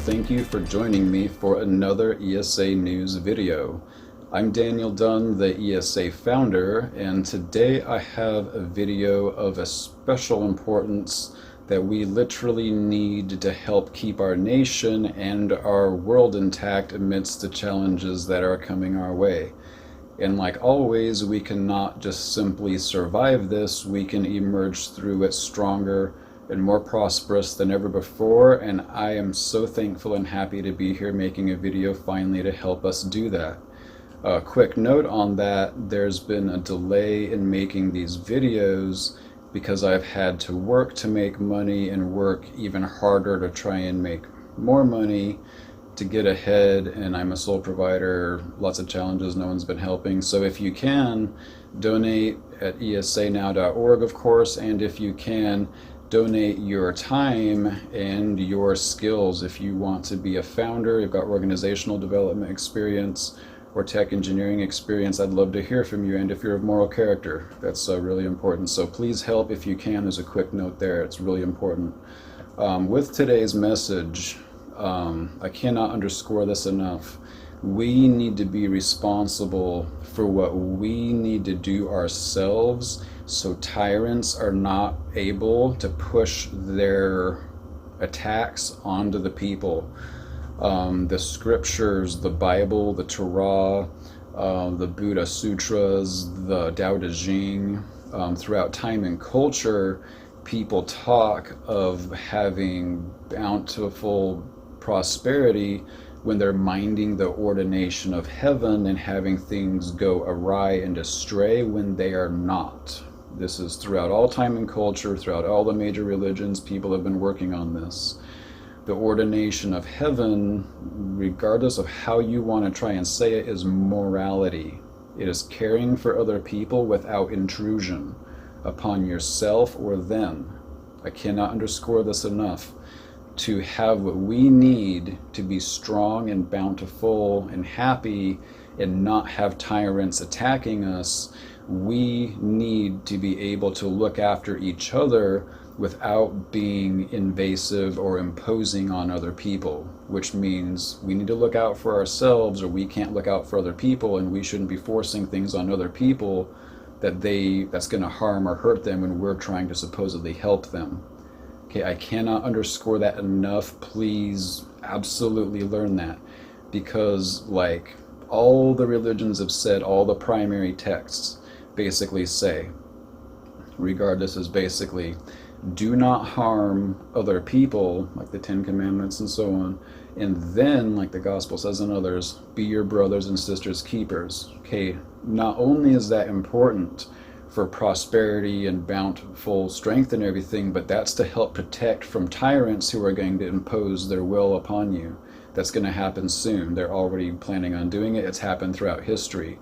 thank you for joining me for another ESA news video. I'm Daniel Dunn, the ESA founder, and today I have a video of a special importance that we literally need to help keep our nation and our world intact amidst the challenges that are coming our way. And like always, we cannot just simply survive this, we can emerge through it stronger and more prosperous than ever before, and I am so thankful and happy to be here making a video finally to help us do that. A quick note on that, there's been a delay in making these videos because I've had to work to make money and work even harder to try and make more money to get ahead, and I'm a sole provider, lots of challenges, no one's been helping. So if you can, donate at esanow.org, of course, and if you can, donate your time and your skills. If you want to be a founder, you've got organizational development experience or tech engineering experience, I'd love to hear from you. And if you're of moral character, that's really important. So please help if you can. There's a quick note there, it's really important. With today's message, I cannot underscore this enough. We need to be responsible for what we need to do ourselves so tyrants are not able to push their attacks onto the people. The scriptures, the Bible, the Torah, the Buddha Sutras, the Tao Te Ching, throughout time and culture, people talk of having bountiful prosperity when they're minding the ordination of heaven and having things go awry and astray when they are not. This is throughout all time and culture, throughout all the major religions, people have been working on this. The ordination of heaven, regardless of how you want to try and say it, is morality. It is caring for other people without intrusion upon yourself or them. I cannot underscore this enough. To have what we need to be strong and bountiful and happy and not have tyrants attacking us, we need to be able to look after each other without being invasive or imposing on other people, which means we need to look out for ourselves, or we can't look out for other people, and we shouldn't be forcing things on other people that's going to harm or hurt them when we're trying to supposedly help them. Okay, I cannot underscore that enough. Please absolutely learn that, because like all the religions have said, all the primary texts basically say, regardless, is basically do not harm other people, like the Ten Commandments and so on, and then, like the gospel says in others, be your brothers and sisters keepers. Okay, not only is that important for prosperity and bountiful strength and everything, but that's to help protect from tyrants who are going to impose their will upon you. That's going to happen soon. They're already planning on doing it. It's happened throughout history.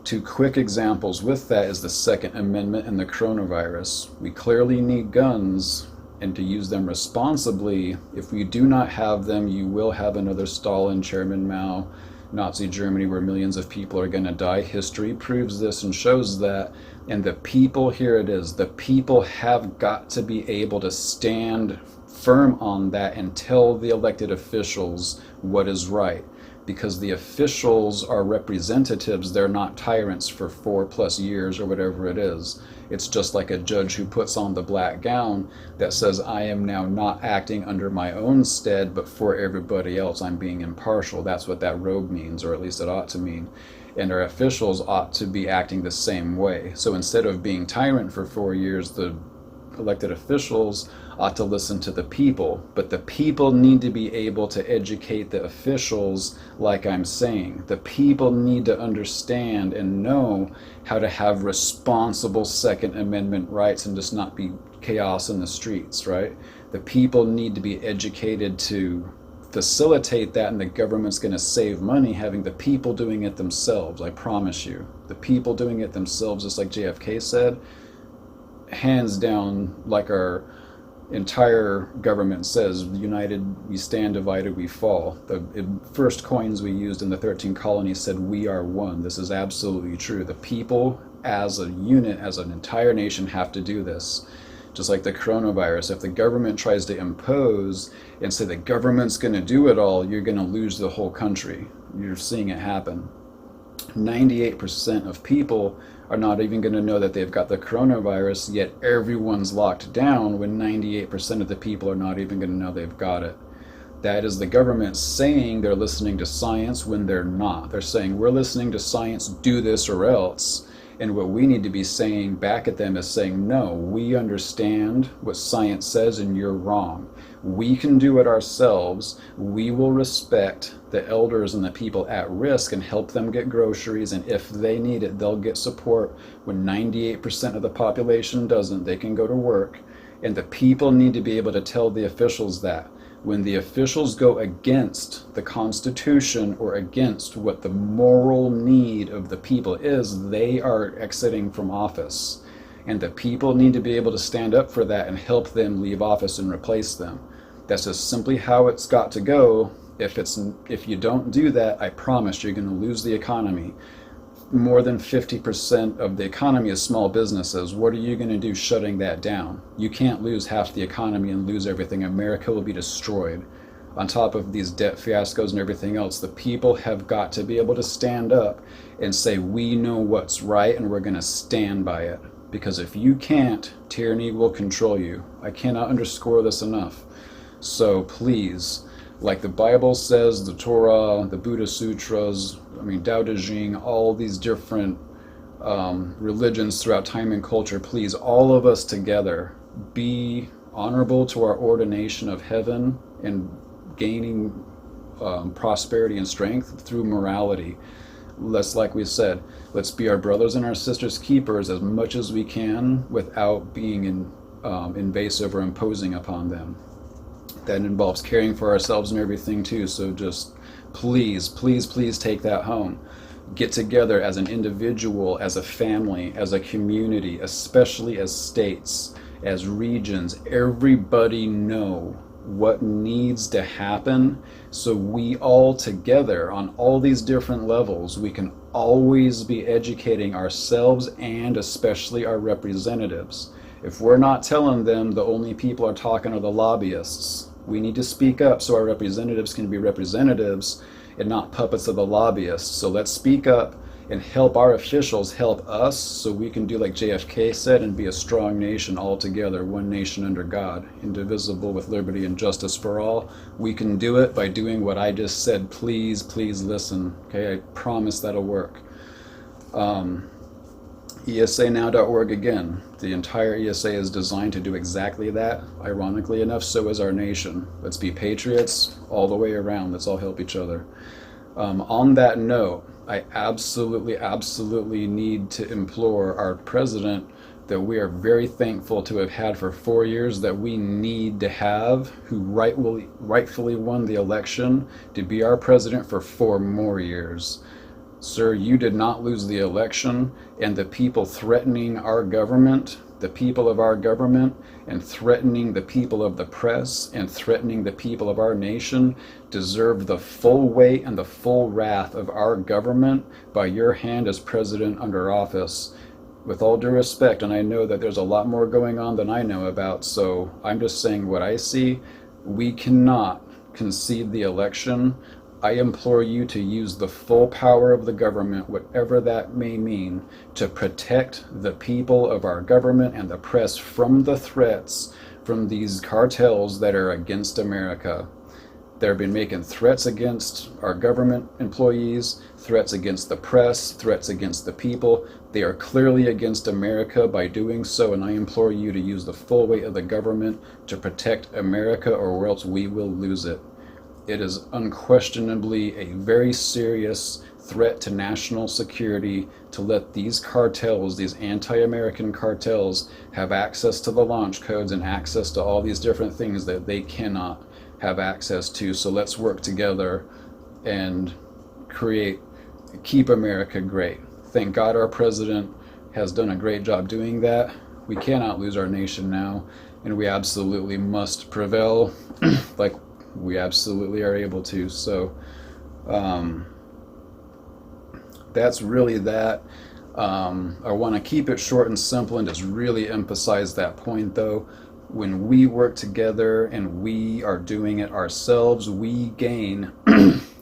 Two quick examples with that is the Second Amendment and the coronavirus. We clearly need guns, and to use them responsibly. If we do not have them, you will have another Stalin, Chairman Mao, Nazi Germany, where millions of people are going to die. History proves this and shows that. And the people, here it is, the people have got to be able to stand firm on that and tell the elected officials what is right. Because the officials are representatives, they're not tyrants for 4+ years or whatever it is. It's just like a judge who puts on the black gown that says, I am now not acting under my own stead, but for everybody else, I'm being impartial. That's what that robe means, or at least it ought to mean. And our officials ought to be acting the same way. So instead of being tyrant for 4 years, the elected officials ought to listen to the people, but the people need to be able to educate the officials, like I'm saying. The people need to understand and know how to have responsible Second Amendment rights and just not be chaos in the streets, right? The people need to be educated to facilitate that, and the government's going to save money having the people doing it themselves, I promise you. The people doing it themselves, just like JFK said, hands down, like our entire government says, united we stand, divided we fall. The first coins we used in the 13 colonies said, we are one. This is absolutely true. The people as a unit, as an entire nation, have to do this. Just like the coronavirus, if the government tries to impose and say the government's going to do it all, you're going to lose the whole country. You're seeing it happen. 98% of people are not even going to know that they've got the coronavirus, yet everyone's locked down when 98% of the people are not even going to know they've got it. That is the government saying they're listening to science when they're not. They're saying, we're listening to science, do this or else. And what we need to be saying back at them is saying, no, we understand what science says and you're wrong. We can do it ourselves. We will respect the elders and the people at risk and help them get groceries. And if they need it, they'll get support. When 98% of the population doesn't, they can go to work. And the people need to be able to tell the officials that. When the officials go against the Constitution or against what the moral need of the people is, they are exiting from office. And the people need to be able to stand up for that and help them leave office and replace them. That's just simply how it's got to go. If you don't do that, I promise you're going to lose the economy. More than 50% of the economy is small businesses. What are you going to do shutting that down? You can't lose half the economy and lose everything. America will be destroyed. On top of these debt fiascos and everything else, the people have got to be able to stand up and say, we know what's right and we're going to stand by it. Because if you can't, tyranny will control you. I cannot underscore this enough. So please, like the Bible says, the Torah, the Buddha Sutras, Tao Te Ching, all these different religions throughout time and culture, please, all of us together, be honorable to our ordination of heaven and gaining prosperity and strength through morality. Like we said, let's be our brothers and our sisters' keepers as much as we can without being invasive or imposing upon them. That involves caring for ourselves and everything too. So just please, please, please take that home. Get together as an individual, as a family, as a community, especially as states, as regions. Everybody know what needs to happen, so we all together on all these different levels, we can always be educating ourselves and especially our representatives. If we're not telling them, the only people are talking are the lobbyists. We need to speak up so our representatives can be representatives and not puppets of the lobbyists. So let's speak up and help our officials help us so we can do like JFK said and be a strong nation all together, one nation under God, indivisible with liberty and justice for all. We can do it by doing what I just said. Please, please listen. Okay, I promise that'll work. ESAnow.org again. The entire ESA is designed to do exactly that. Ironically enough, so is our nation. Let's be patriots all the way around. Let's all help each other. On that note, I absolutely need to implore our president that we are very thankful to have had for 4 years, that we need to have, who rightfully won the election, to be our president for 4 more years. Sir, you did not lose the election, and the people threatening our government, the people of our government, and threatening the people of the press, and threatening the people of our nation, deserve the full weight and the full wrath of our government by your hand as president under office. With all due respect, and I know that there's a lot more going on than I know about, so I'm just saying what I see. We cannot concede the election. I implore you to use the full power of the government, whatever that may mean, to protect the people of our government and the press from the threats from these cartels that are against America. They've been making threats against our government employees, threats against the press, threats against the people. They are clearly against America by doing so, and I implore you to use the full weight of the government to protect America, or else we will lose it. It is unquestionably a very serious threat to national security to let these cartels, these anti-American cartels, have access to the launch codes and access to all these different things that they cannot have access to. So let's work together and keep America great. Thank God our president has done a great job doing that. We cannot lose our nation now, and we absolutely must prevail like we absolutely are able to. So that's really that. I want to keep it short and simple and just really emphasize that point though. When we work together and we are doing it ourselves, we gain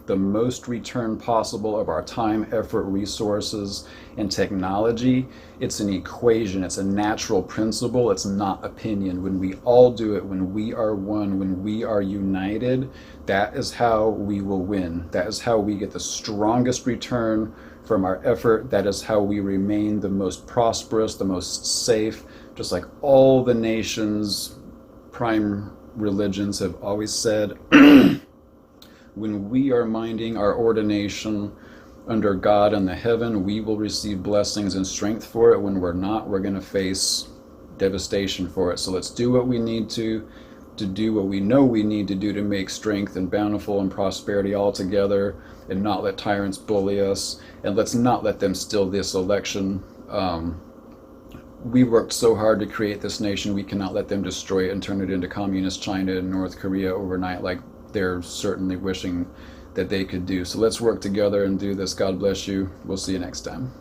the most return possible of our time, effort, resources, and technology. It's an equation, it's a natural principle, it's not opinion. When we all do it, when we are one, when we are united, that is how we will win. That is how we get the strongest return from our effort. That is how we remain the most prosperous, the most safe, just like all the nations, prime religions have always said. When we are minding our ordination under God in the heaven, we will receive blessings and strength for it. When we're not, we're going to face devastation for it. So let's do what we need to do what we know we need to do to make strength and bountiful and prosperity all together, and not let tyrants bully us, and let's not let them steal this election. We worked so hard to create this nation, we cannot let them destroy it and turn it into communist China and North Korea overnight like they're certainly wishing that they could do. So let's work together and do this. God bless you. We'll see you next time.